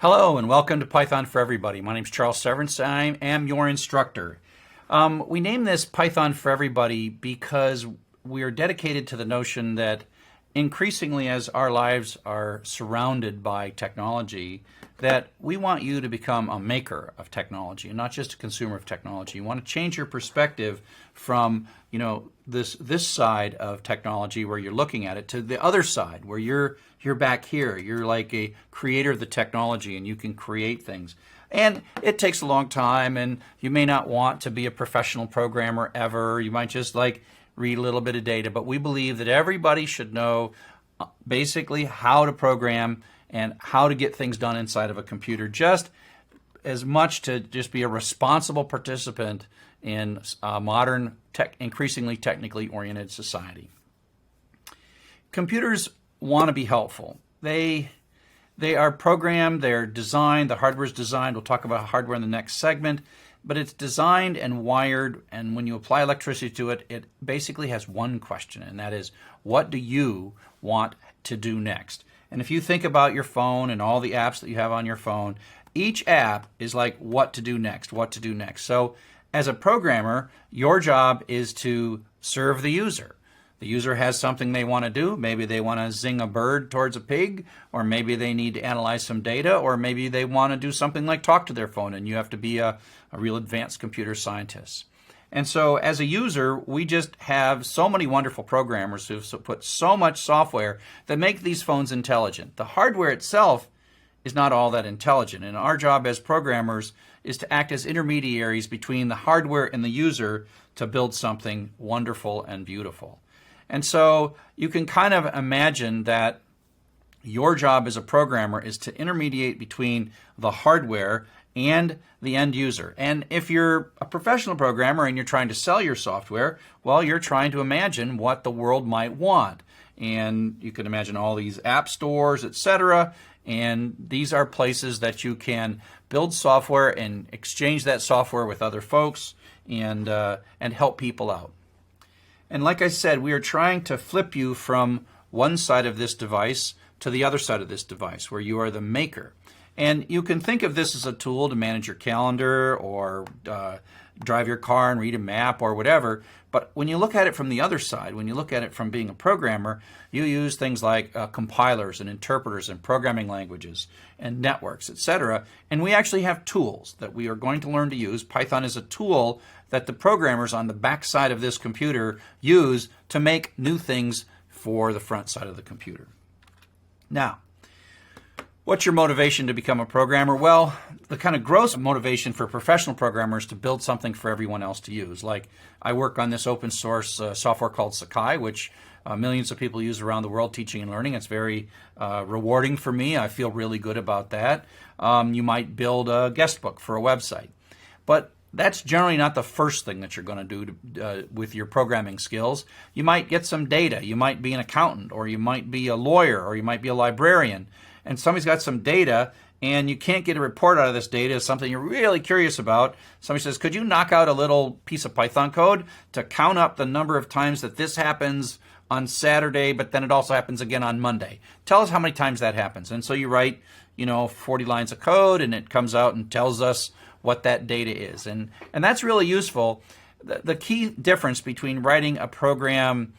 Hello and welcome to Python for Everybody. My name is Charles Severance. I am your instructor. We named this Python for Everybody because we are dedicated to the notion that increasingly as our lives are surrounded by technology, that we want you to become a maker of technology and not just a consumer of technology. You want to change your perspective from, this side of technology where you're looking at it to the other side where you're back here. You're like a creator of the technology and you can create things. And it takes a long time, and you may not want to be a professional programmer ever. You might just read a little bit of data, but we believe that everybody should know basically how to program and how to get things done inside of a computer, just as much to just be a responsible participant in a modern, increasingly technically oriented society. Computers want to be helpful. They are programmed, they're designed, the hardware is designed. We'll talk about hardware in the next segment, but it's designed and wired, and when you apply electricity to it, it basically has one question, and that is, what do you want to do next? And if you think about your phone and all the apps that you have on your phone, each app is like what to do next, what to do next. So as a programmer, your job is to serve the user. The user has something they want to do. Maybe they want to zing a bird towards a pig, or maybe they need to analyze some data, or maybe they want to do something like talk to their phone, and you have to be a real advanced computer scientist. And so as a user, we just have so many wonderful programmers who've put so much software that make these phones intelligent. The hardware itself is not all that intelligent, and our job as programmers is to act as intermediaries between the hardware and the user to build something wonderful and beautiful. And so you can kind of imagine that your job as a programmer is to intermediate between the hardware and the end user. And if you're a professional programmer and you're trying to sell your software, well, you're trying to imagine what the world might want. And you can imagine all these app stores, etc. And these are places that you can build software and exchange that software with other folks and help people out. And like I said, we are trying to flip you from one side of this device to the other side of this device, where you are the maker. And you can think of this as a tool to manage your calendar or drive your car and read a map or whatever. But when you look at it from the other side, when you look at it from being a programmer, you use things like compilers and interpreters and programming languages and networks, etc. And we actually have tools that we are going to learn to use. Python is a tool that the programmers on the back side of this computer use to make new things for the front side of the computer. Now, what's your motivation to become a programmer? Well, the kind of gross motivation for professional programmers to build something for everyone else to use. Like, I work on this open source software called Sakai, which millions of people use around the world teaching and learning. It's very rewarding for me. I feel really good about that. You might build a guest book for a website. But that's generally not the first thing that you're going to do with your programming skills. You might get some data. You might be an accountant, or you might be a lawyer, or you might be a librarian. And somebody's got some data, and you can't get a report out of this data, something you're really curious about. Somebody says, could you knock out a little piece of Python code to count up the number of times that this happens on Saturday, but then it also happens again on Monday? Tell us how many times that happens. And so you write, 40 lines of code, and it comes out and tells us what that data is. And that's really useful. The key difference between writing a program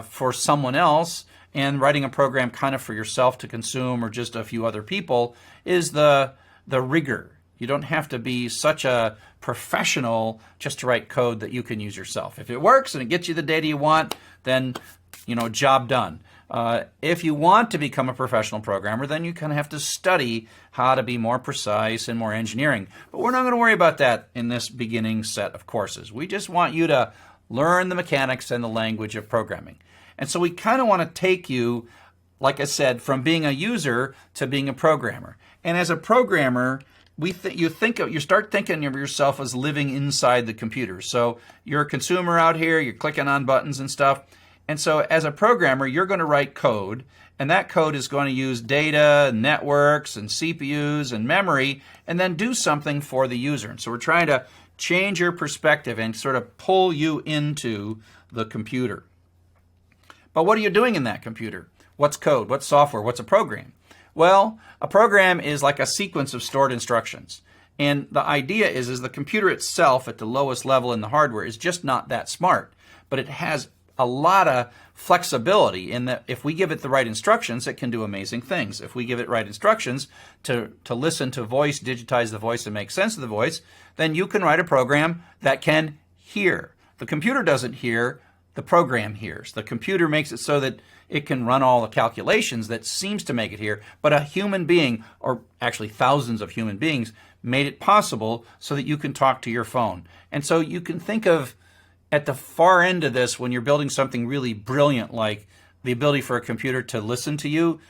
for someone else and writing a program kind of for yourself to consume or just a few other people is the rigor. You don't have to be such a professional just to write code that you can use yourself. If it works and it gets you the data you want, then, job done. If you want to become a professional programmer, then you kind of have to study how to be more precise and more engineering. But we're not going to worry about that in this beginning set of courses. We just want you to learn the mechanics and the language of programming. And so we kind of want to take you, like I said, from being a user to being a programmer. And as a programmer, you start thinking of yourself as living inside the computer. So you're a consumer out here, you're clicking on buttons and stuff. And so as a programmer, you're going to write code, and that code is going to use data, networks, and CPUs and memory, and then do something for the user. And so we're trying to change your perspective and sort of pull you into the computer. But what are you doing in that computer? What's code? What's software? What's a program? Well, a program is like a sequence of stored instructions. And the idea is the computer itself at the lowest level in the hardware is just not that smart. But it has a lot of flexibility in that if we give it the right instructions, it can do amazing things. If we give it right instructions to listen to voice, digitize the voice, and make sense of the voice, then you can write a program that can hear. The computer doesn't hear, the program hears. The computer makes it so that it can run all the calculations that seems to make it hear, but a human being, or actually thousands of human beings, made it possible so that you can talk to your phone. And so you can think of at the far end of this, when you're building something really brilliant like the ability for a computer to listen to you,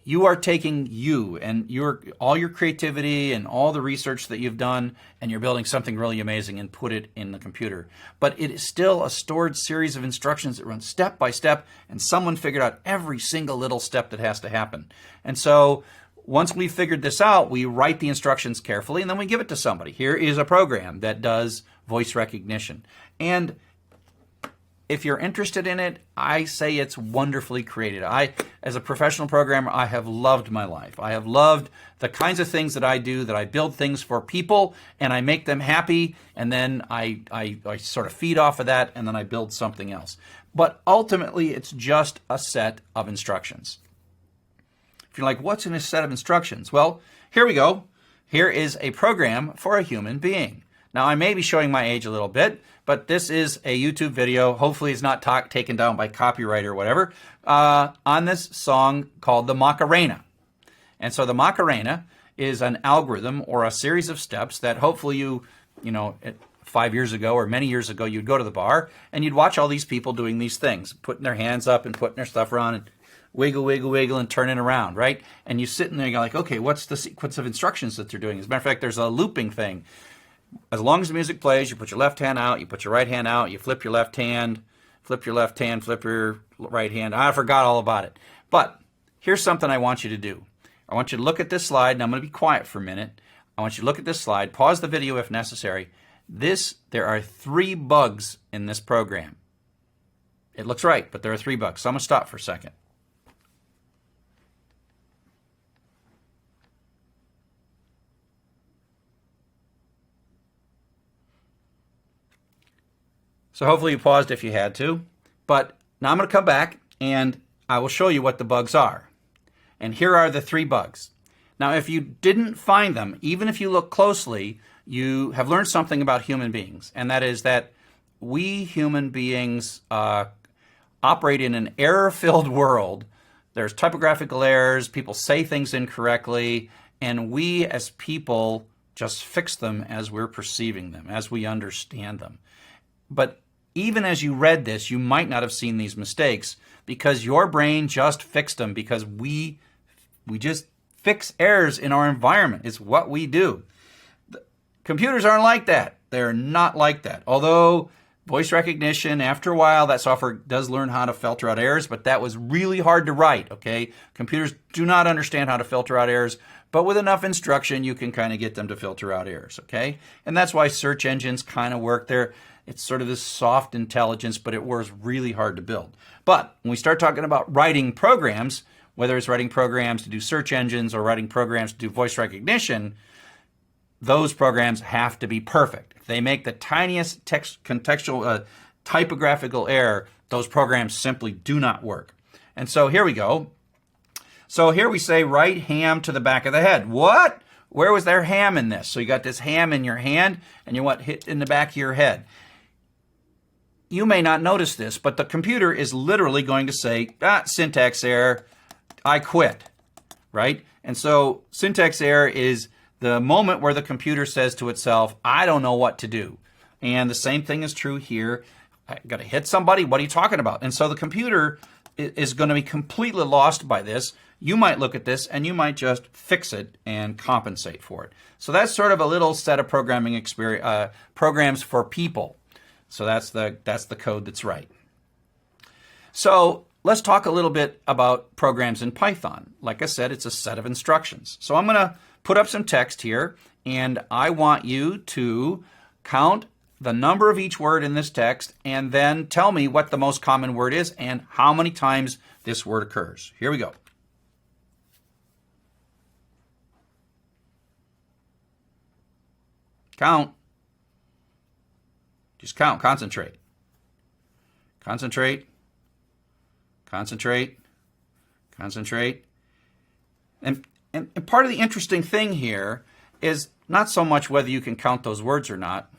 you are taking you and all your creativity and all the research that you've done, and you're building something really amazing and put it in the computer. But it is still a stored series of instructions that run step by step, and someone figured out every single little step that has to happen. And so once we've figured this out, we write the instructions carefully, and then we give it to somebody. Here is a program that does voice recognition. And if you're interested in it, I say it's wonderfully created. As a professional programmer, I have loved my life. I have loved the kinds of things that I do, that I build things for people, and I make them happy, and then I sort of feed off of that, and then I build something else. But ultimately, it's just a set of instructions. If you're like, what's in a set of instructions? Well, here we go. Here is a program for a human being. Now, I may be showing my age a little bit, but this is a YouTube video. Hopefully it's not taken down by copyright or whatever, on this song called the Macarena. And so the Macarena is an algorithm or a series of steps that hopefully you know, 5 years ago or many years ago, you'd go to the bar and you'd watch all these people doing these things, putting their hands up and putting their stuff around and wiggle, wiggle, wiggle, and turning around, right? And you sit in there and you're like, okay, what's the sequence of instructions that they're doing? As a matter of fact, there's a looping thing. As long as the music plays, you put your left hand out, you put your right hand out, you flip your left hand, flip your left hand, flip your right hand. I forgot all about it. But here's something I want you to do. I want you to look at this slide, and I'm going to be quiet for a minute. I want you to look at this slide, pause the video if necessary. There are 3 bugs in this program. It looks right, but there are 3 bugs. So I'm going to stop for a second. So hopefully you paused if you had to. But now I'm going to come back and I will show you what the bugs are. And here are the 3 bugs. Now, if you didn't find them, even if you look closely, you have learned something about human beings. And that is that we human beings operate in an error-filled world. There's typographical errors, people say things incorrectly, and we as people just fix them as we're perceiving them, as we understand them. But even as you read this, you might not have seen these mistakes because your brain just fixed them, because we just fix errors in our environment. It's what we do. Computers aren't like that. They're not like that. Although voice recognition, after a while, that software does learn how to filter out errors, but that was really hard to write, okay? Computers do not understand how to filter out errors, but with enough instruction, you can kind of get them to filter out errors, okay? And that's why search engines kind of work there. It's sort of this soft intelligence, but it was really hard to build. But when we start talking about writing programs, whether it's writing programs to do search engines or writing programs to do voice recognition, those programs have to be perfect. If they make the tiniest contextual typographical error, those programs simply do not work. And so here we go. So here we say write ham to the back of the head. What? Where was there ham in this? So you got this ham in your hand and you want hit in the back of your head. You may not notice this, but the computer is literally going to say, syntax error, I quit, right? And so syntax error is the moment where the computer says to itself, I don't know what to do. And the same thing is true here. I got to hit somebody. What are you talking about? And so the computer is going to be completely lost by this. You might look at this and you might just fix it and compensate for it. So that's sort of a little set of programming experience, programs for people. So that's the code that's right. So let's talk a little bit about programs in Python. Like I said, it's a set of instructions. So I'm going to put up some text here, and I want you to count the number of each word in this text and then tell me what the most common word is and how many times this word occurs. Here we go. count. Just count. Concentrate. Concentrate. Concentrate. Concentrate. And part of the interesting thing here is not so much whether you can count those words or not,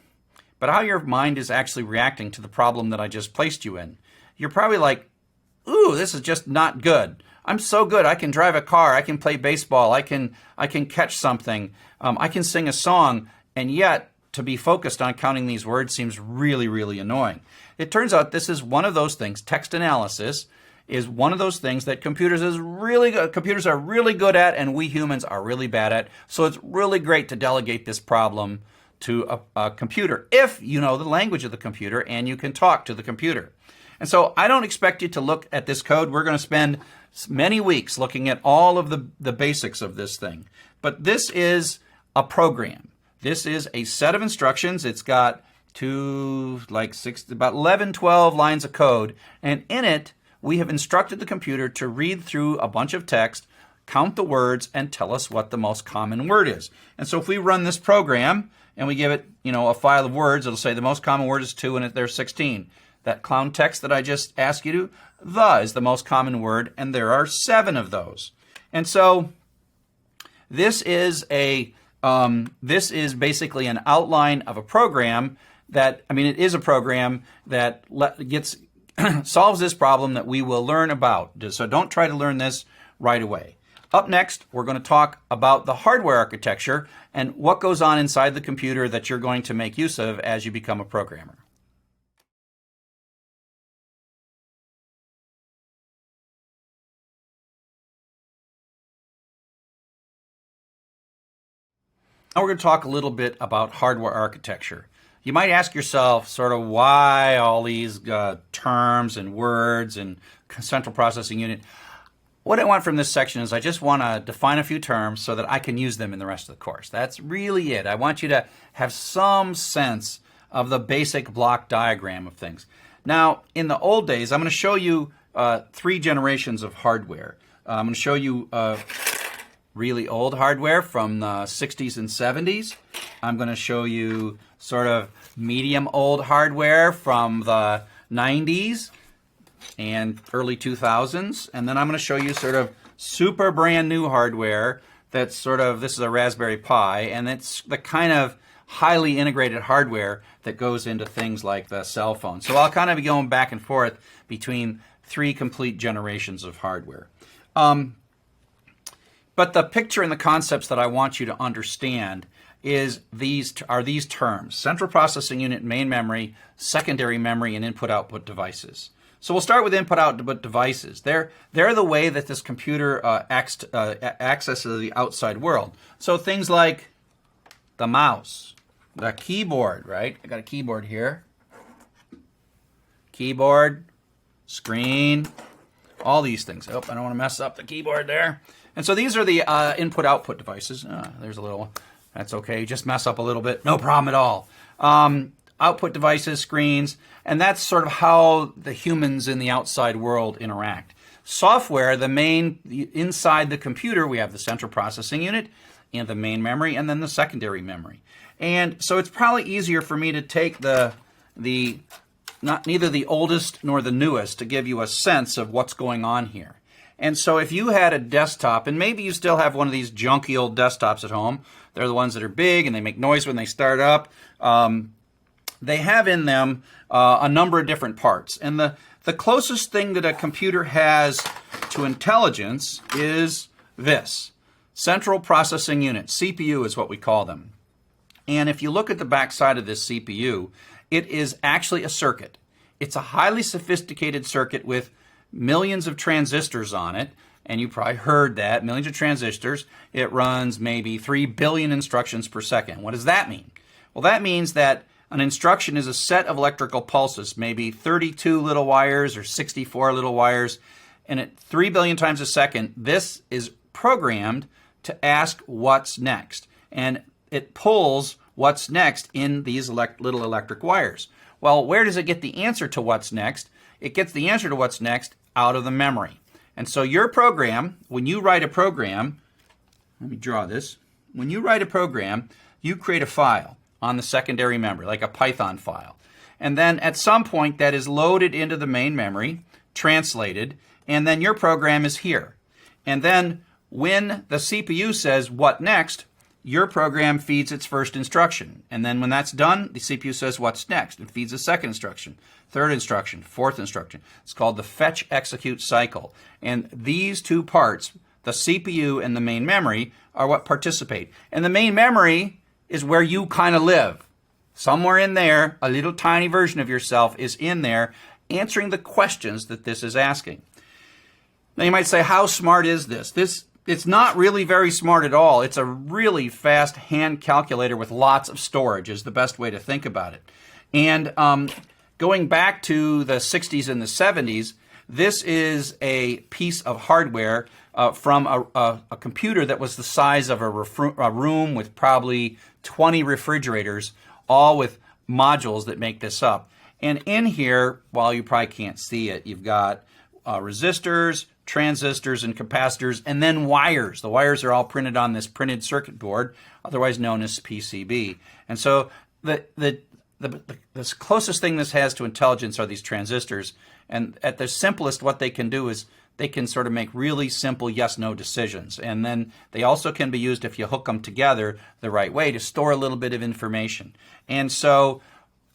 but how your mind is actually reacting to the problem that I just placed you in. You're probably like, ooh, this is just not good. I'm so good. I can drive a car. I can play baseball. I can catch something. I can sing a song. And yet, to be focused on counting these words seems really, really annoying. It turns out this is one of those things. Text analysis is one of those things that computers are really good at, and we humans are really bad at. So it's really great to delegate this problem to a computer if you know the language of the computer and you can talk to the computer. And so I don't expect you to look at this code. We're going to spend many weeks looking at all of the basics of this thing. But this is a program. This is a set of instructions. It's got about 11, 12 lines of code. And in it, we have instructed the computer to read through a bunch of text, count the words, and tell us what the most common word is. And so if we run this program and we give it, a file of words, it'll say the most common word is 2 and there's 16. That clown text that I just asked you to, the is the most common word, and there are 7 of those. And so this is basically an outline of a program that, it is a program that solves this problem that we will learn about. So don't try to learn this right away. Up next, we're going to talk about the hardware architecture and what goes on inside the computer that you're going to make use of as you become a programmer. Now we're going to talk a little bit about hardware architecture. You might ask yourself sort of why all these terms and words and central processing unit. What I want from this section is I just want to define a few terms so that I can use them in the rest of the course. That's really it. I want you to have some sense of the basic block diagram of things. Now, in the old days, I'm going to show you 3 generations of hardware. I'm going to show you really old hardware from the 60s and 70s. I'm going to show you sort of medium old hardware from the 90s and early 2000s. And then I'm going to show you sort of super brand new hardware that's this is a Raspberry Pi, and it's the kind of highly integrated hardware that goes into things like the cell phone. So I'll kind of be going back and forth between 3 complete generations of hardware. But the picture and the concepts that I want you to understand are these terms: central processing unit, main memory, secondary memory, and input-output devices. So we'll start with input-output devices. They're the way that this computer accesses the outside world. So things like the mouse, the keyboard, right? I got a keyboard here. Keyboard, screen, all these things. Oh, I don't want to mess up the keyboard there. And so these are the input-output devices. There's a little, that's okay. Just mess up a little bit. No problem at all. Output devices, screens, and that's sort of how the humans in the outside world interact. Software, inside the computer, we have the central processing unit and the main memory, and then the secondary memory. And so it's probably easier for me to take neither the oldest nor the newest to give you a sense of what's going on here. And so if you had a desktop, and maybe you still have one of these junky old desktops at home, they're the ones that are big and they make noise when they start up. They have in them a number of different parts. And the closest thing that a computer has to intelligence is this. Central Processing Unit, CPU is what we call them. And if you look at the back side of this CPU, it is actually a circuit. It's a highly sophisticated circuit with millions of transistors on it, and you probably heard that, millions of transistors. It runs maybe 3 billion instructions per second. What does that mean? Well, that means that an instruction is a set of electrical pulses, maybe 32 little wires or 64 little wires, and at 3 billion times a second, this is programmed to ask what's next. And it pulls what's next in these little electric wires. Well, where does it get the answer to what's next? It gets the answer to what's next out of the memory. And so your program, when you write a program, let me draw this. When you write a program, you create a file. on the secondary memory, like a Python file. And then at some point that is loaded into the main memory, translated, and then your program is here. And then when the CPU says what next, your program feeds its first instruction. And then when that's done, the CPU says what's next. It feeds a second instruction, third instruction, fourth instruction. It's called the fetch execute cycle. And these two parts, the CPU and the main memory, are what participate. And the main memory is where you kind of live. Somewhere in there, a little tiny version of yourself is in there answering the questions that this is asking. Now you might say, how smart is this? It's not really very smart at all. It's a really fast hand calculator with lots of storage is the best way to think about it. And going back to the 60s and the 70s, this is a piece of hardware from a computer that was the size of a room with probably 20 refrigerators, all with modules that make this up. And in here, while you probably can't see it, you've got resistors, transistors, and capacitors, and then wires. The wires are all printed on this printed circuit board, otherwise known as PCB. And so the closest thing this has to intelligence are these transistors. And at their simplest, what they can do is they can sort of make really simple yes-no decisions. And then they also can be used, if you hook them together the right way, to store a little bit of information. And so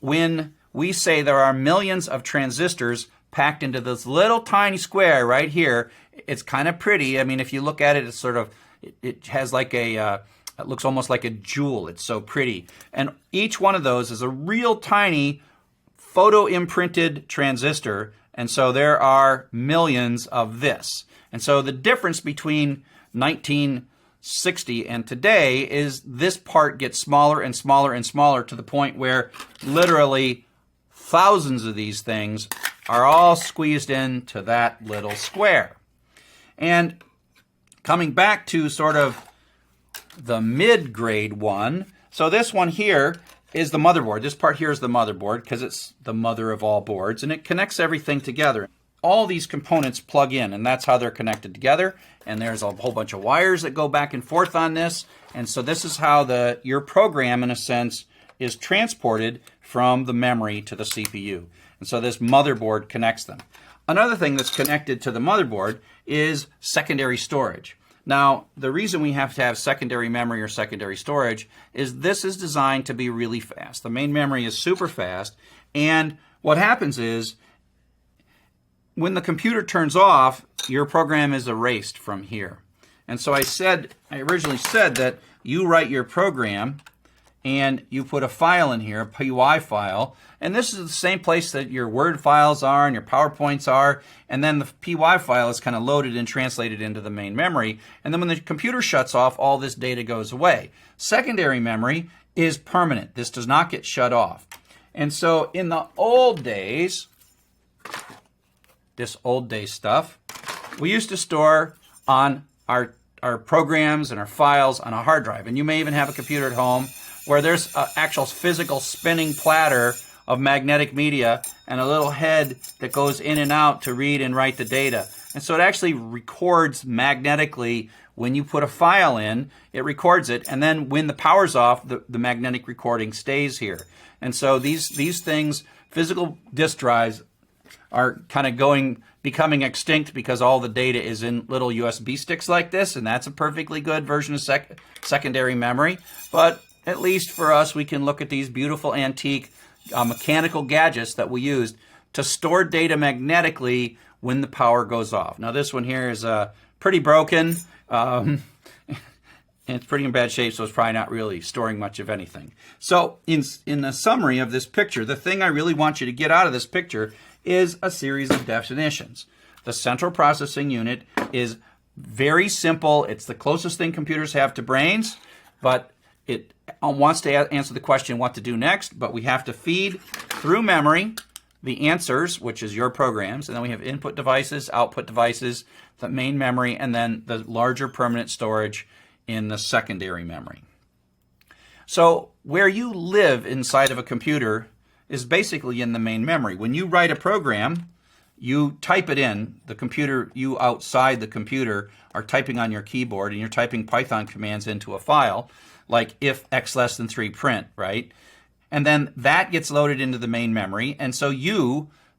when we say there are millions of transistors packed into this little tiny square right here, it's kind of pretty. I mean, if you look at it, it's sort of, it has like a, it looks almost like a jewel. It's so pretty. And each one of those is a real tiny photo imprinted transistor. And so there are millions of this. And so the difference between 1960 and today is this part gets smaller and smaller and smaller to the point where literally thousands of these things are all squeezed into that little square. And coming back to sort of the mid-grade one, so this one here is the motherboard. This part here is the motherboard because it's the mother of all boards, and it connects everything together. All these components plug in, and that's how they're connected together. And there's a whole bunch of wires that go back and forth on this. And so this is how your program, in a sense, is transported from the memory to the CPU. And so this motherboard connects them. Another thing that's connected to the motherboard is secondary storage. Now, the reason we have to have secondary memory or secondary storage is this is designed to be really fast. The main memory is super fast, and what happens is when the computer turns off, your program is erased from here. And so I originally said that you write your program and you put a file in here, a PY file, and this is the same place that your Word files are and your PowerPoints are, and then the PY file is kind of loaded and translated into the main memory, and then when the computer shuts off, all this data goes away. Secondary memory is permanent. This does not get shut off. And so in the old days, this old day stuff, we used to store on our programs and our files on a hard drive, and you may even have a computer at home where there's an actual physical spinning platter of magnetic media and a little head that goes in and out to read and write the data. And so it actually records magnetically when you put a file in, it records it, and then when the power's off, the magnetic recording stays here. And so these things, physical disk drives, are kind of becoming extinct because all the data is in little USB sticks like this, and that's a perfectly good version of secondary memory. But at least for us, we can look at these beautiful antique mechanical gadgets that we used to store data magnetically when the power goes off. Now this one here is pretty broken. And it's pretty in bad shape, so it's probably not really storing much of anything. So in the summary of this picture, the thing I really want you to get out of this picture is a series of definitions. The central processing unit is very simple. It's the closest thing computers have to brains, but it wants to answer the question what to do next, but we have to feed through memory the answers, which is your programs, and then we have input devices, output devices, the main memory, and then the larger permanent storage in the secondary memory. So where you live inside of a computer is basically in the main memory. When you write a program, you type it in, the computer, you outside the computer are typing on your keyboard and you're typing Python commands into a file, like if x less than 3 print, right? And then that gets loaded into the main memory. And so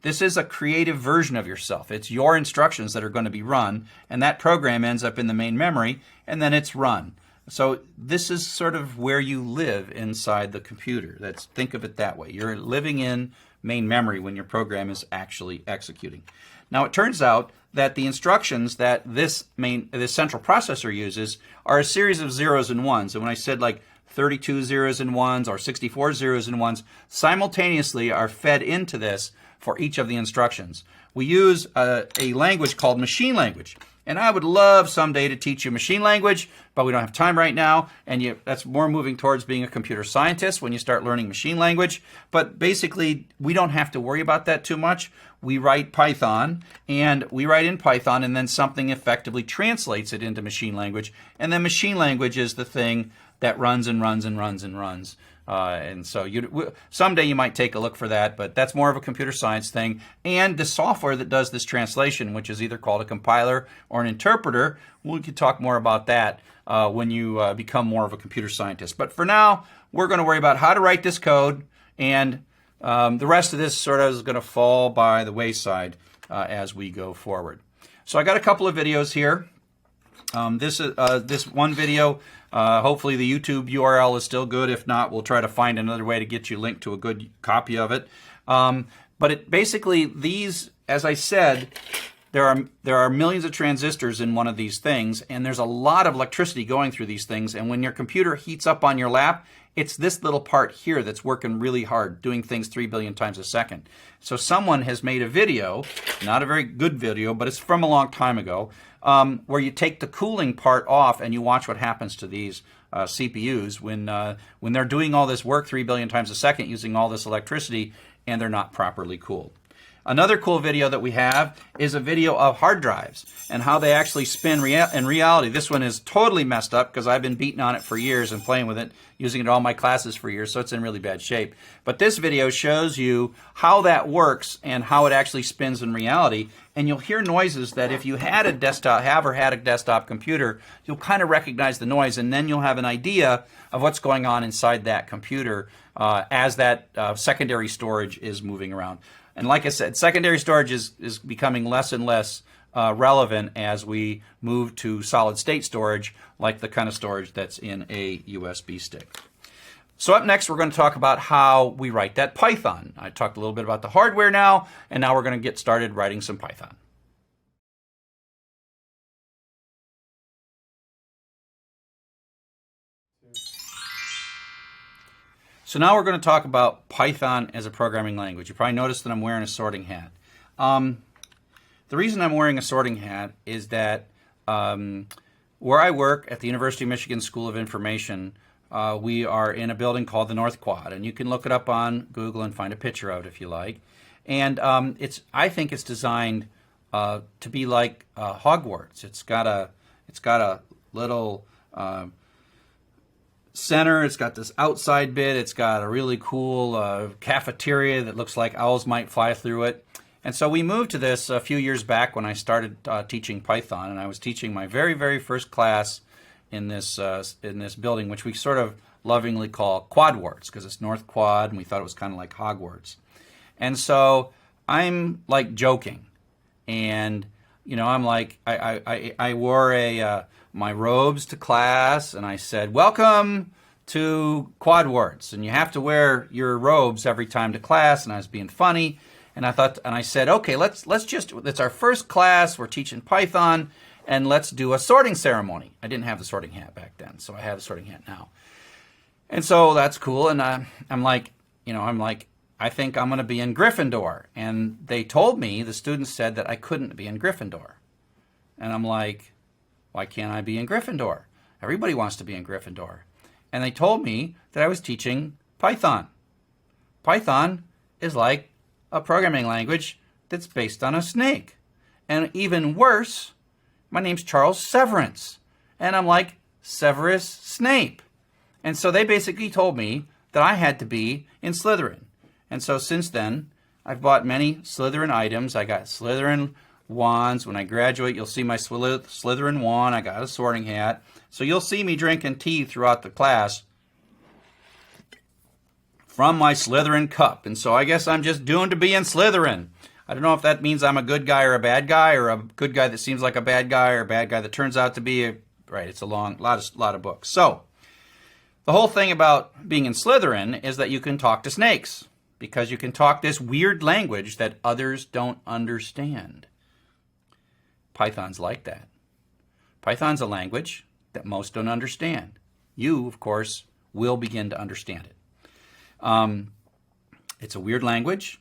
this is a creative version of yourself. It's your instructions that are going to be run, and that program ends up in the main memory, and then it's run. So this is sort of where you live inside the computer. Think of it that way. You're living in main memory when your program is actually executing. Now it turns out that the instructions that this central processor uses are a series of zeros and ones. And when I said like 32 zeros and ones or 64 zeros and ones, simultaneously are fed into this for each of the instructions. We use a language called machine language. And I would love someday to teach you machine language, but we don't have time right now. And that's more moving towards being a computer scientist when you start learning machine language. But basically, we don't have to worry about that too much. We write Python, and we write in Python, and then something effectively translates it into machine language. And then machine language is the thing that runs and runs and runs and runs. And so someday you might take a look for that, but that's more of a computer science thing. And the software that does this translation, which is either called a compiler or an interpreter, we could talk more about that when you become more of a computer scientist. But for now, we're going to worry about how to write this code, and the rest of this sort of is going to fall by the wayside as we go forward. So I got a couple of videos here. This one video, hopefully the YouTube URL is still good. If not, we'll try to find another way to get you linked to a good copy of it. But basically these, as I said, there are millions of transistors in one of these things, and there's a lot of electricity going through these things. And when your computer heats up on your lap, it's this little part here that's working really hard, doing things 3 billion times a second. So someone has made a video, not a very good video, but it's from a long time ago, where you take the cooling part off and you watch what happens to these CPUs when they're doing all this work 3 billion times a second using all this electricity and they're not properly cooled. Another cool video that we have is a video of hard drives and how they actually spin in reality. This one is totally messed up because I've been beating on it for years and playing with it, using it in all my classes for years, so it's in really bad shape. But this video shows you how that works and how it actually spins in reality. And you'll hear noises that if you had a desktop computer, you'll kind of recognize the noise, and then you'll have an idea of what's going on inside that computer as that secondary storage is moving around. And like I said, secondary storage is becoming less and less relevant as we move to solid state storage, like the kind of storage that's in a USB stick. So up next, we're going to talk about how we write that Python. I talked a little bit about the hardware now, and now we're going to get started writing some Python. So now we're going to talk about Python as a programming language. You probably noticed that I'm wearing a sorting hat. The reason I'm wearing a sorting hat is that where I work at the University of Michigan School of Information, we are in a building called the North Quad, and you can look it up on Google and find a picture of it if you like. And I think it's designed to be like Hogwarts. It's got a little center. It's got this outside bit. It's got a really cool cafeteria that looks like owls might fly through it. And so we moved to this a few years back when I started teaching Python, and I was teaching my very, very first class in this building, which we sort of lovingly call Quadwarts because it's North Quad, and we thought it was kind of like Hogwarts. And so I'm like joking, and I'm like I wore my robes to class, and I said, "Welcome to Quadwarts," and you have to wear your robes every time to class. And I was being funny, and I said, "Okay, it's our first class. We're teaching Python, and let's do a sorting ceremony." I didn't have the sorting hat back then, so I have the sorting hat now, and so that's cool. And I'm like, I think I'm going to be in Gryffindor, and they told me, the students said that I couldn't be in Gryffindor, and I'm like, why can't I be in Gryffindor? Everybody wants to be in Gryffindor. And they told me that I was teaching Python. Python is like a programming language that's based on a snake. And even worse, my name's Charles Severance. And I'm like Severus Snape. And so they basically told me that I had to be in Slytherin. And so since then, I've bought many Slytherin items. I got Slytherin wands. When I graduate, you'll see my Slytherin wand. I got a sorting hat. So you'll see me drinking tea throughout the class from my Slytherin cup. And so I guess I'm just doomed to be in Slytherin. I don't know if that means I'm a good guy or a bad guy, or a good guy that seems like a bad guy, or a bad guy that turns out to be a... Right, it's a lot of books. So the whole thing about being in Slytherin is that you can talk to snakes, because you can talk this weird language that others don't understand. Python's like that. Python's a language that most don't understand. You, of course, will begin to understand it. It's a weird language.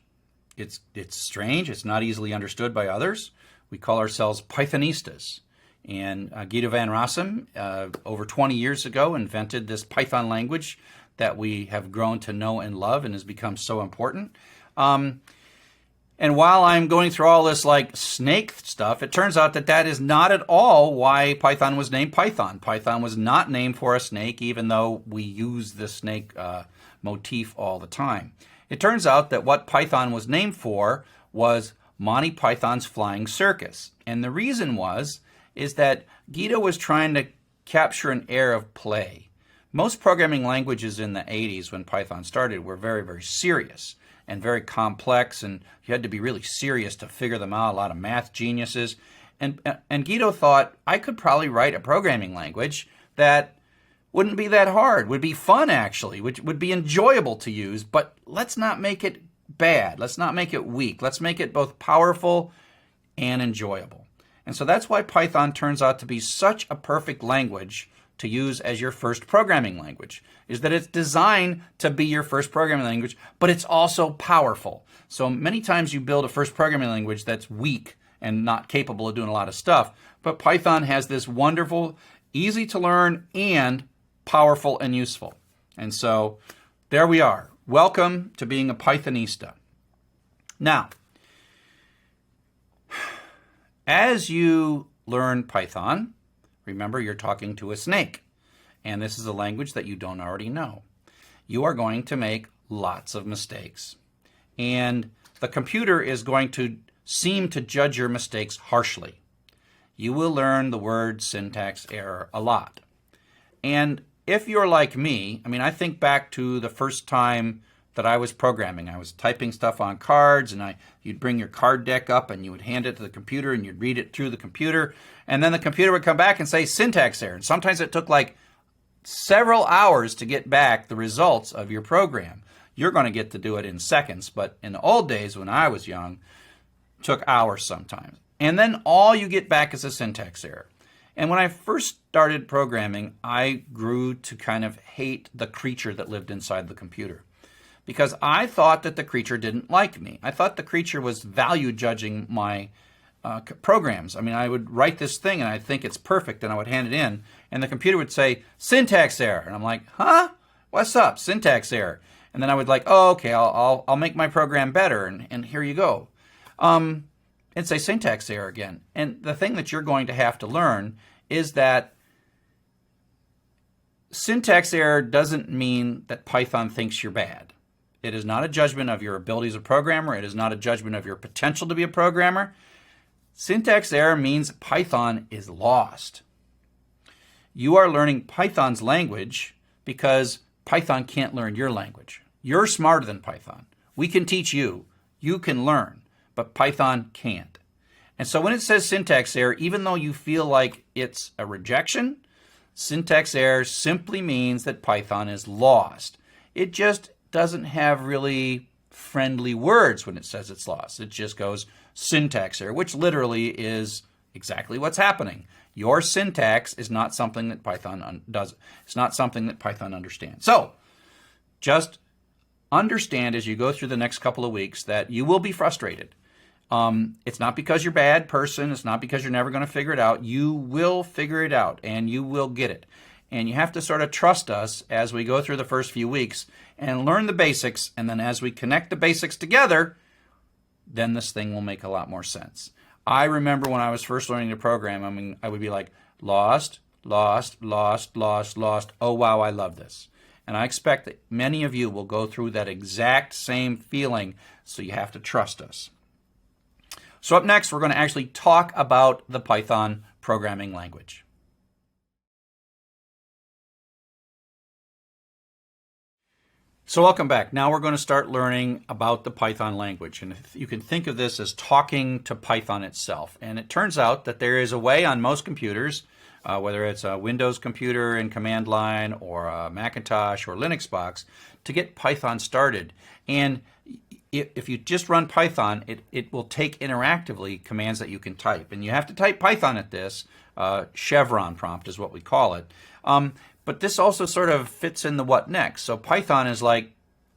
It's strange. It's not easily understood by others. We call ourselves Pythonistas. And Guido van Rossum, over 20 years ago, invented this Python language that we have grown to know and love and has become so important. And while I'm going through all this like snake stuff, it turns out that that is not at all why Python was named Python. Python was not named for a snake, even though we use the snake motif all the time. It turns out that what Python was named for was Monty Python's Flying Circus. And the reason is that Guido was trying to capture an air of play. Most programming languages in the 80s when Python started were very, very serious and very complex, and you had to be really serious to figure them out, a lot of math geniuses. And Guido thought, I could probably write a programming language that wouldn't be that hard, would be fun actually, which would be enjoyable to use, but let's not make it bad. Let's not make it weak. Let's make it both powerful and enjoyable. And so that's why Python turns out to be such a perfect language to use as your first programming language, is that it's designed to be your first programming language, but it's also powerful. So many times you build a first programming language that's weak and not capable of doing a lot of stuff, but Python has this wonderful, easy to learn, and powerful and useful. And so there we are. Welcome to being a Pythonista. Now, as you learn Python, remember you're talking to a snake, and this is a language that you don't already know. You are going to make lots of mistakes, and the computer is going to seem to judge your mistakes harshly. You will learn the word syntax error a lot. And if you're like me, I mean, I think back to the first time that I was programming. I was typing stuff on cards, and you'd bring your card deck up and you would hand it to the computer and you'd read it through the computer, and then the computer would come back and say syntax error. And sometimes it took like several hours to get back the results of your program. You're going to get to do it in seconds, but in the old days when I was young, it took hours sometimes. And then all you get back is a syntax error. And when I first started programming, I grew to kind of hate the creature that lived inside the computer, because I thought that the creature didn't like me. I thought the creature was value judging my programs. I mean, I would write this thing and I'd think it's perfect and I would hand it in and the computer would say syntax error. And I'm like, huh? What's up? Syntax error. And then I would like, oh, okay, I'll make my program better, and here you go. And say syntax error again. And the thing that you're going to have to learn is that syntax error doesn't mean that Python thinks you're bad. It is not a judgment of your ability as a programmer. It is not a judgment of your potential to be a programmer. Syntax error means Python is lost. You are learning Python's language because Python can't learn your language. You're smarter than Python. We can teach you. You can learn, but Python can't. And so when it says syntax error, even though you feel like it's a rejection, syntax error simply means that Python is lost. It just doesn't have really friendly words when it says it's lost. It just goes syntax error, which literally is exactly what's happening. Your syntax is not something that Python does. It's not something that Python understands. So just understand as you go through the next couple of weeks that you will be frustrated. It's not because you're a bad person. It's not because you're never going to figure it out. You will figure it out and you will get it. And you have to sort of trust us as we go through the first few weeks and learn the basics. And then as we connect the basics together, then this thing will make a lot more sense. I remember when I was first learning to program, I would be like, lost, lost, lost, lost, lost. Oh, wow, I love this. And I expect that many of you will go through that exact same feeling, so you have to trust us. So up next, we're going to actually talk about the Python programming language. So welcome back. Now we're going to start learning about the Python language. And you can think of this as talking to Python itself. And it turns out that there is a way on most computers, whether it's a Windows computer in command line or a Macintosh or Linux box, to get Python started. And if you just run Python, it will take interactively commands that you can type. And you have to type Python at this. Chevron prompt is what we call it. But this also sort of fits in the what next. So Python is like,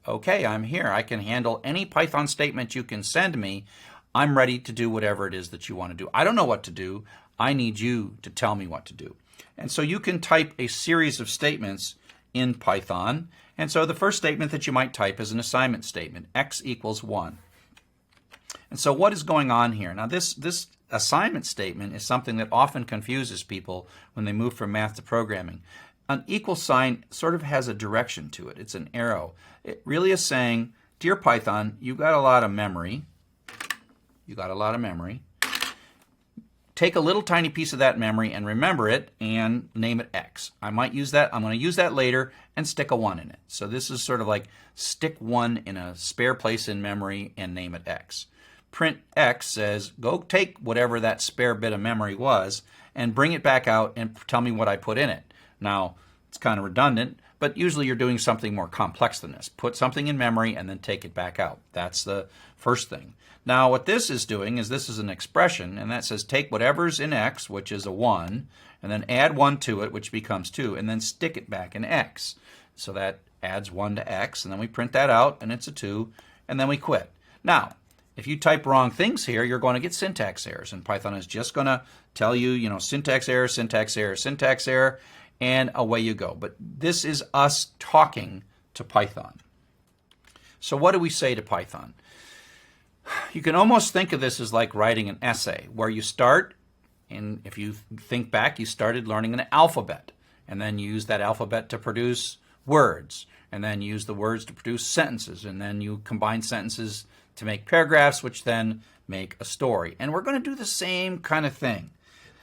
okay, I'm here. I can handle any Python statement you can send me. I'm ready to do whatever it is that you want to do. I don't know what to do. I need you to tell me what to do. And so you can type a series of statements in Python. And so the first statement that you might type is an assignment statement, x equals 1. And so what is going on here? Now this assignment statement is something that often confuses people when they move from math to programming. An equal sign sort of has a direction to it. It's an arrow. It really is saying, dear Python, you got a lot of memory. You got a lot of memory. Take a little tiny piece of that memory and remember it and name it X. I might use that. I'm going to use that later and stick a 1 in it. So this is sort of like stick 1 in a spare place in memory and name it X. Print X says, go take whatever that spare bit of memory was and bring it back out and tell me what I put in it. Now, it's kind of redundant, but usually you're doing something more complex than this. Put something in memory and then take it back out. That's the first thing. Now, what this is doing is this is an expression, and that says take whatever's in X, which is a 1, and then add 1 to it, which becomes 2, and then stick it back in X. So that adds 1 to X, and then we print that out, and it's a 2, and then we quit. Now, if you type wrong things here, you're going to get syntax errors, and Python is just going to tell you, syntax error, syntax error, syntax error, and away you go. But this is us talking to Python. So what do we say to Python? You can almost think of this as like writing an essay, where you start, and if you think back, you started learning an alphabet, and then you use that alphabet to produce words, and then you use the words to produce sentences, and then you combine sentences to make paragraphs, which then make a story. And we're going to do the same kind of thing.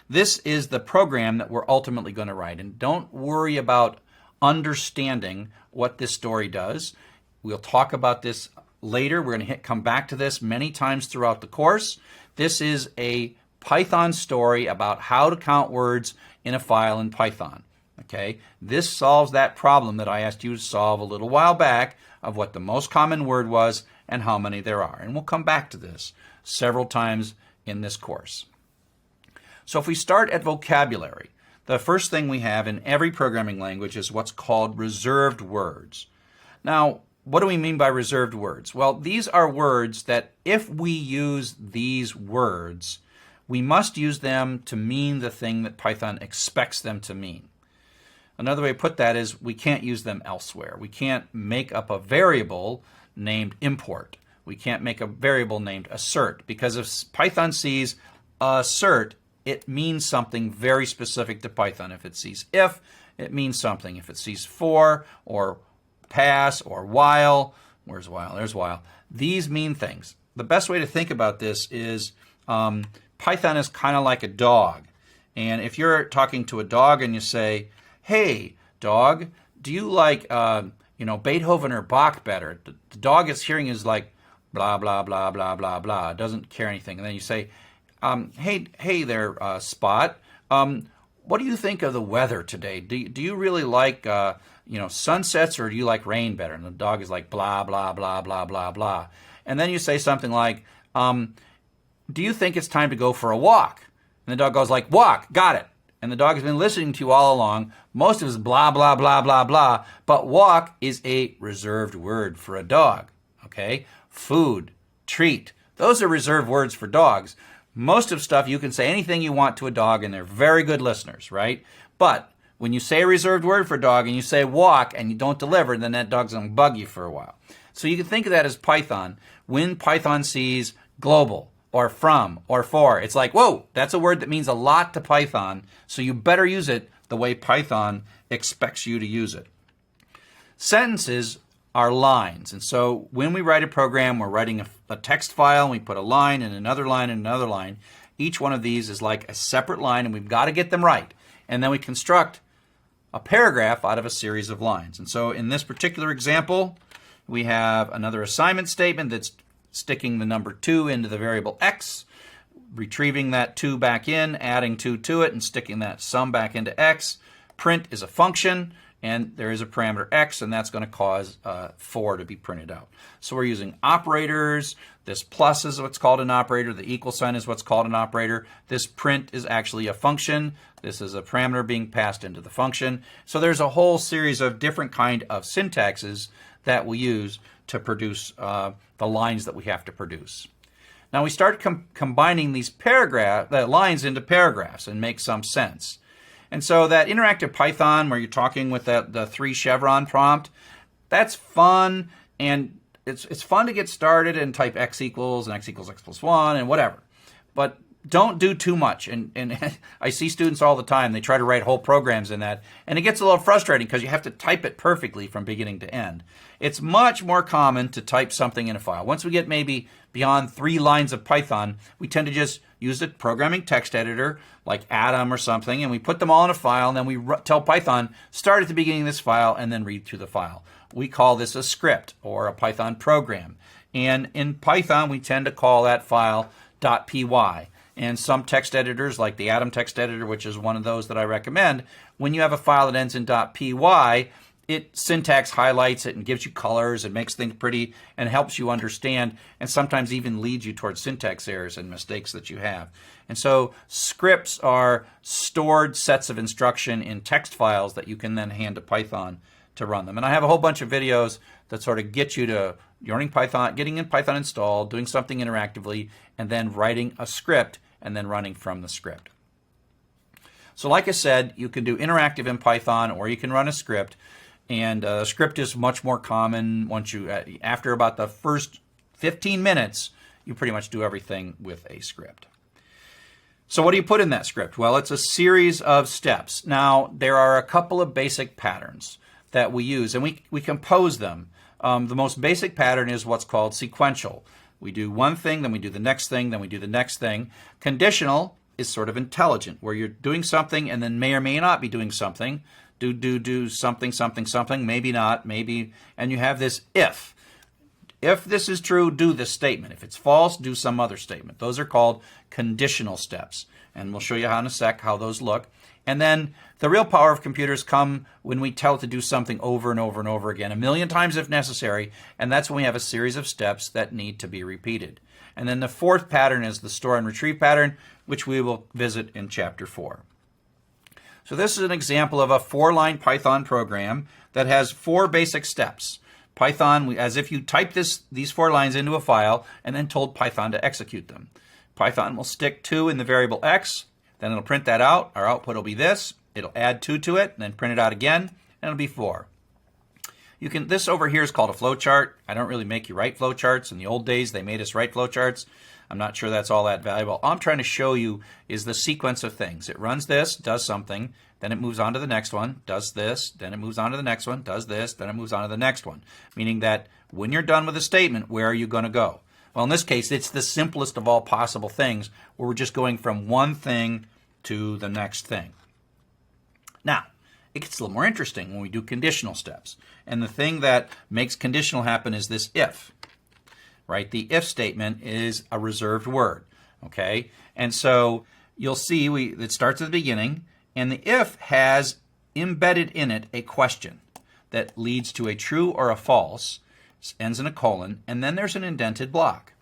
This is the program that we're ultimately going to write. And don't worry about understanding what this story does. We'll talk about this later. We're going to come back to this many times throughout the course. This is a Python story about how to count words in a file in Python. Okay? This solves that problem that I asked you to solve a little while back of what the most common word was and how many there are. And we'll come back to this several times in this course. So if we start at vocabulary, the first thing we have in every programming language is what's called reserved words. Now, what do we mean by reserved words? Well, these are words that if we use these words, we must use them to mean the thing that Python expects them to mean. Another way to put that is we can't use them elsewhere. We can't make up a variable named import. We can't make a variable named assert, because if Python sees assert, it means something very specific to Python. If it sees if, it means something. If it sees for or pass or while, where's while? There's while. These mean things. The best way to think about this is Python is kind of like a dog. And if you're talking to a dog and you say, hey, dog, do you like Beethoven or Bach better? The dog is hearing is like blah, blah, blah, blah, blah, blah. It doesn't care anything. And then you say, hey there, Spot. What do you think of the weather today? Do you really like sunsets, or do you like rain better? And the dog is like blah blah blah blah blah blah. And then you say something like, do you think it's time to go for a walk? And the dog goes like, walk, got it. And the dog has been listening to you all along. Most of it is blah blah blah blah blah. But walk is a reserved word for a dog. Okay, food, treat. Those are reserved words for dogs. Most of stuff, you can say anything you want to a dog, and they're very good listeners, right? But when you say a reserved word for a dog and you say walk and you don't deliver, then that dog's going to bug you for a while. So you can think of that as Python. When Python sees global or from or for, it's like, whoa, that's a word that means a lot to Python, so you better use it the way Python expects you to use it. Sentences are lines. And so when we write a program, we're writing a text file, and we put a line and another line and another line. Each one of these is like a separate line, and we've got to get them right. And then we construct a paragraph out of a series of lines. And so in this particular example, we have another assignment statement that's sticking the number 2 into the variable x, retrieving that 2 back in, adding 2 to it, and sticking that sum back into x. Print is a function, and there is a parameter x, and that's going to cause 4 to be printed out. So we're using operators. This plus is what's called an operator. The equal sign is what's called an operator. This print is actually a function. This is a parameter being passed into the function. So there's a whole series of different kind of syntaxes that we use to produce the lines that we have to produce. Now we start combining these lines into paragraphs and make some sense. And so that interactive Python where you're talking with the 3 chevron prompt, that's fun, and it's fun to get started and type x equals and x equals x plus 1 and whatever. But don't do too much. And I see students all the time, they try to write whole programs in that, and it gets a little frustrating because you have to type it perfectly from beginning to end. It's much more common to type something in a file. Once we get maybe beyond 3 lines of Python, we tend to just use a programming text editor like Atom or something, and we put them all in a file, and then we tell Python, start at the beginning of this file and then read through the file. We call this a script or a Python program. And in Python, we tend to call that file .py. And some text editors, like the Atom text editor, which is one of those that I recommend, when you have a file that ends in .py, it syntax highlights it and gives you colors and makes things pretty and helps you understand, and sometimes even leads you towards syntax errors and mistakes that you have. And so scripts are stored sets of instruction in text files that you can then hand to Python to run them. And I have a whole bunch of videos that sort of get you to learning Python, getting in Python installed, doing something interactively, and then writing a script and then running from the script. So like I said, you can do interactive in Python, or you can run a script. And a script is much more common. Once you, after about the first 15 minutes, you pretty much do everything with a script. So what do you put in that script? Well, it's a series of steps. Now, there are a couple of basic patterns that we use, and we compose them. The most basic pattern is what's called sequential. We do one thing, then we do the next thing, then we do the next thing. Conditional is sort of intelligent, where you're doing something and then may or may not be doing something. Do something, something, something, maybe not, maybe, and you have this if. If this is true, do this statement. If it's false, do some other statement. Those are called conditional steps, and we'll show you how in a sec how those look. And then the real power of computers come when we tell it to do something over and over and over again, 1,000,000 times if necessary, and that's when we have a series of steps that need to be repeated. And then the fourth pattern is the store and retrieve pattern, which we will visit in Chapter 4. So this is an example of a 4-line Python program that has 4 basic steps. Python, as if you type these 4 lines into a file and then told Python to execute them. Python will stick 2 in the variable x, then it'll print that out. Our output will be this. It'll add 2 to it, and then print it out again, and it'll be 4. This over here is called a flowchart. I don't really make you write flowcharts. In the old days, they made us write flowcharts. I'm not sure that's all that valuable. All I'm trying to show you is the sequence of things. It runs this, does something, then it moves on to the next one, does this, then it moves on to the next one, does this, then it moves on to the next one. Meaning that when you're done with a statement, where are you going to go? Well, in this case, it's the simplest of all possible things, where we're just going from one thing to the next thing. Now, it gets a little more interesting when we do conditional steps. And the thing that makes conditional happen is this if. Right? The if statement is a reserved word. Okay? And so you'll see it starts at the beginning, and the if has embedded in it a question that leads to a true or a false, ends in a colon, and then there's an indented block.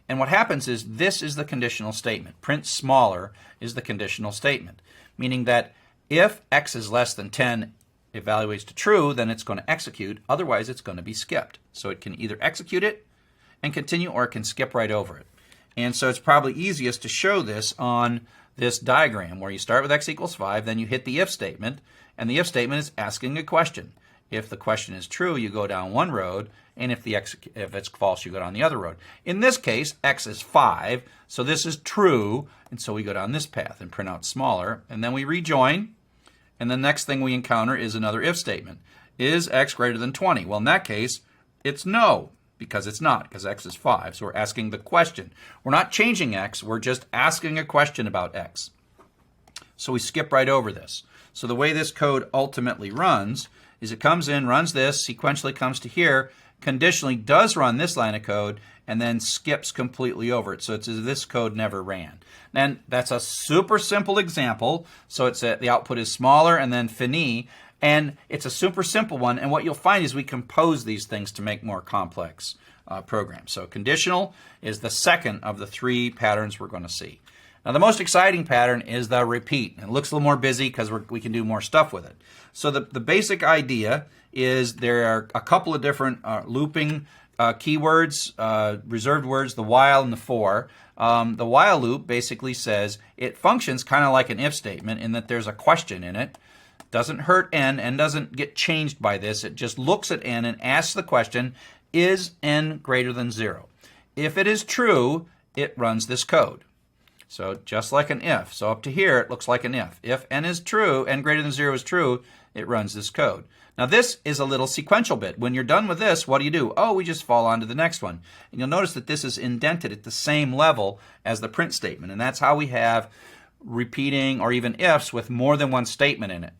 And what happens is this is the conditional statement. Print smaller is the conditional statement, meaning that if x is less than 10 evaluates to true, then it's going to execute. Otherwise, it's going to be skipped. So it can either execute it and continue, or it can skip right over it. And so it's probably easiest to show this on this diagram where you start with x equals 5, then you hit the if statement, and the if statement is asking a question. If the question is true, you go down one road, and if it's false, you go down the other road. In this case, x is 5, so this is true, and so we go down this path and print out smaller, and then we rejoin, and the next thing we encounter is another if statement. Is x greater than 20? Well, in that case, it's no, because it's not, because x is 5. So we're asking the question. We're not changing x, we're just asking a question about x. So we skip right over this. So the way this code ultimately runs is it comes in, runs this, sequentially comes to here, conditionally does run this line of code, and then skips completely over it. So it's as if this code never ran. And that's a super simple example. So it's the output is smaller and then fini, and it's a super simple one. And what you'll find is we compose these things to make more complex programs. So conditional is the second of the 3 patterns we're going to see. Now the most exciting pattern is the repeat. And it looks a little more busy because we can do more stuff with it. So the basic idea is there are a couple of different looping keywords, reserved words, the while and the for. The while loop basically says it functions kind of like an if statement in that there's a question in it. Doesn't hurt n doesn't get changed by this. It just looks at n and asks the question, is n greater than 0? If it is true, it runs this code. So just like an if. So up to here, it looks like an if. If n is true, n greater than 0 is true, it runs this code. Now this is a little sequential bit. When you're done with this, what do? Oh, we just fall on to the next one. And you'll notice that this is indented at the same level as the print statement. And that's how we have repeating or even ifs with more than one statement in it.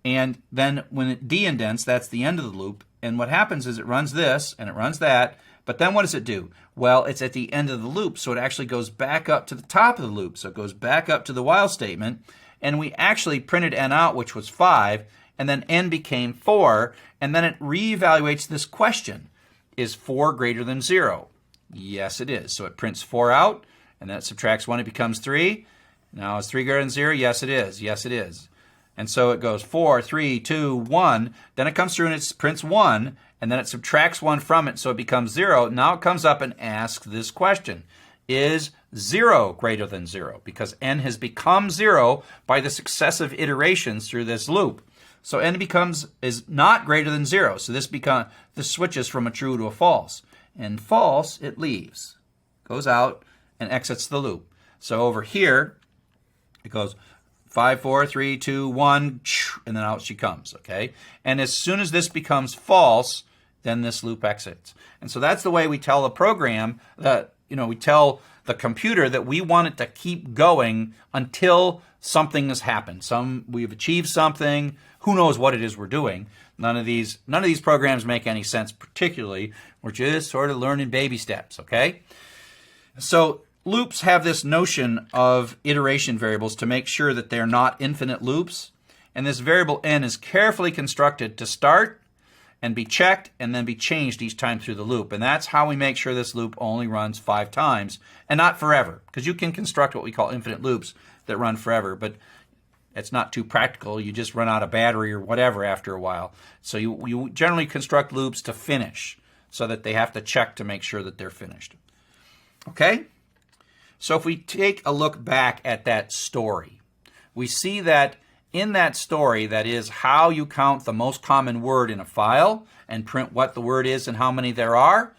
And then when it de-indents, that's the end of the loop. And what happens is it runs this and it runs that. But then what does it do? Well, it's at the end of the loop, so it actually goes back up to the top of the loop. So it goes back up to the while statement, and we actually printed n out, which was 5, and then n became 4, and then it reevaluates this question. Is 4 greater than 0? Yes, it is. So it prints 4 out, and then it subtracts 1, it becomes 3. Now is 3 greater than 0? Yes, it is. Yes, it is. And so it goes 4, 3, 2, 1. Then it comes through and it prints 1, and then it subtracts 1 from it, so it becomes 0. Now it comes up and asks this question. Is 0 greater than 0? Because n has become 0 by the successive iterations through this loop. So n is not greater than 0. So this switches from a true to a false. And false, it leaves. Goes out and exits the loop. So over here, it goes 5, 4, 3, 2, 1, and then out she comes, okay? And as soon as this becomes false, then this loop exits. And so that's the way we tell the program that, we tell the computer that we want it to keep going until something has happened. We've achieved something. Who knows what it is we're doing? None of these programs make any sense particularly. We're just sort of learning baby steps, okay? So loops have this notion of iteration variables to make sure that they're not infinite loops. And this variable n is carefully constructed to start and be checked and then be changed each time through the loop. And that's how we make sure this loop only runs 5 times and not forever. Because you can construct what we call infinite loops that run forever, but it's not too practical. You just run out of battery or whatever after a while. So you generally construct loops to finish so that they have to check to make sure that they're finished. Okay? So if we take a look back at that story, we see that in that story, that is how you count the most common word in a file and print what the word is and how many there are,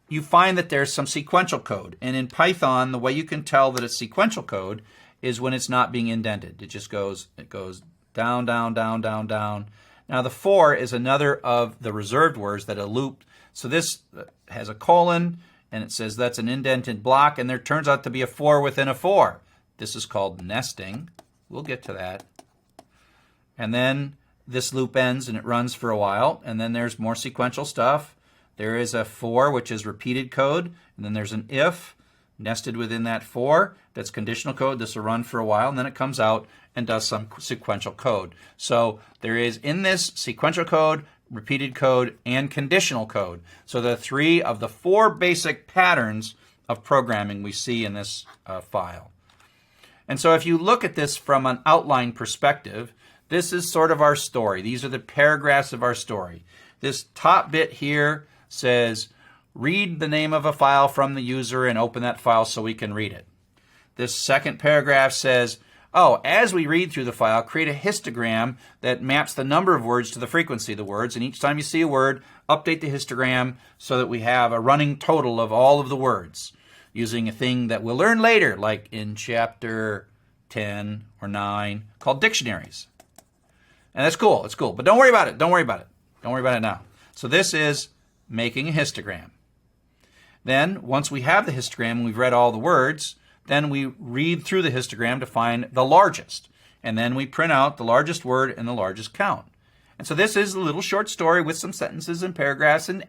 you find that there's some sequential code. And in Python, the way you can tell that it's sequential code is when it's not being indented. It goes down, down, down, down, down. Now the for is another of the reserved words that are looped. So this has a colon, and it says that's an indented block, and there turns out to be a for within a for. This is called nesting. We'll get to that. And then this loop ends and it runs for a while, and then there's more sequential stuff. There is a for, which is repeated code, and then there's an if nested within that for. That's conditional code. This will run for a while, and then it comes out and does some sequential code. So there is in this sequential code, repeated code, and conditional code. So the 3 of the 4 basic patterns of programming we see in this file. And so if you look at this from an outline perspective, this is sort of our story. These are the paragraphs of our story. This top bit here says, read the name of a file from the user and open that file so we can read it. This second paragraph says, as we read through the file, create a histogram that maps the number of words to the frequency of the words. And each time you see a word, update the histogram so that we have a running total of all of the words using a thing that we'll learn later, like in chapter 10 or 9, called dictionaries. And that's cool. It's cool. But don't worry about it. Don't worry about it. Don't worry about it now. So this is making a histogram. Then, once we have the histogram and we've read all the words, then we read through the histogram to find the largest. And then we print out the largest word and the largest count. And so this is a little short story with some sentences and paragraphs and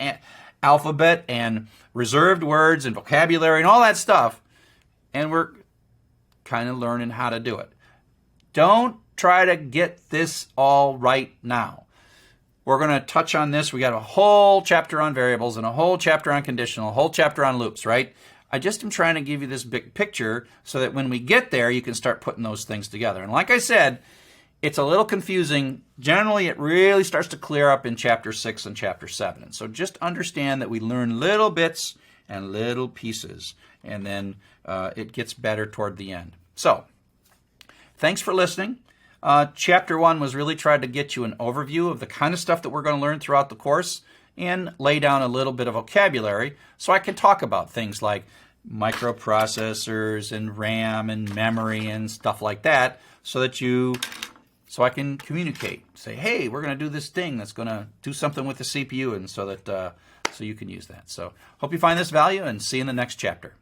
alphabet and reserved words and vocabulary and all that stuff. And we're kind of learning how to do it. Don't try to get this all right now. We're going to touch on this. We got a whole chapter on variables and a whole chapter on conditional, a whole chapter on loops, right? I just am trying to give you this big picture so that when we get there, you can start putting those things together. And like I said, it's a little confusing. Generally, it really starts to clear up in chapter 6 and chapter 7. And so just understand that we learn little bits and little pieces, and then it gets better toward the end. So, thanks for listening. Chapter 1 was really trying to get you an overview of the kind of stuff that we're going to learn throughout the course and lay down a little bit of vocabulary so I can talk about things like microprocessors and RAM and memory and stuff like that so I can communicate. Say, hey, we're going to do this thing that's going to do something with the CPU, and so you can use that. So hope you find this value, and see you in the next chapter.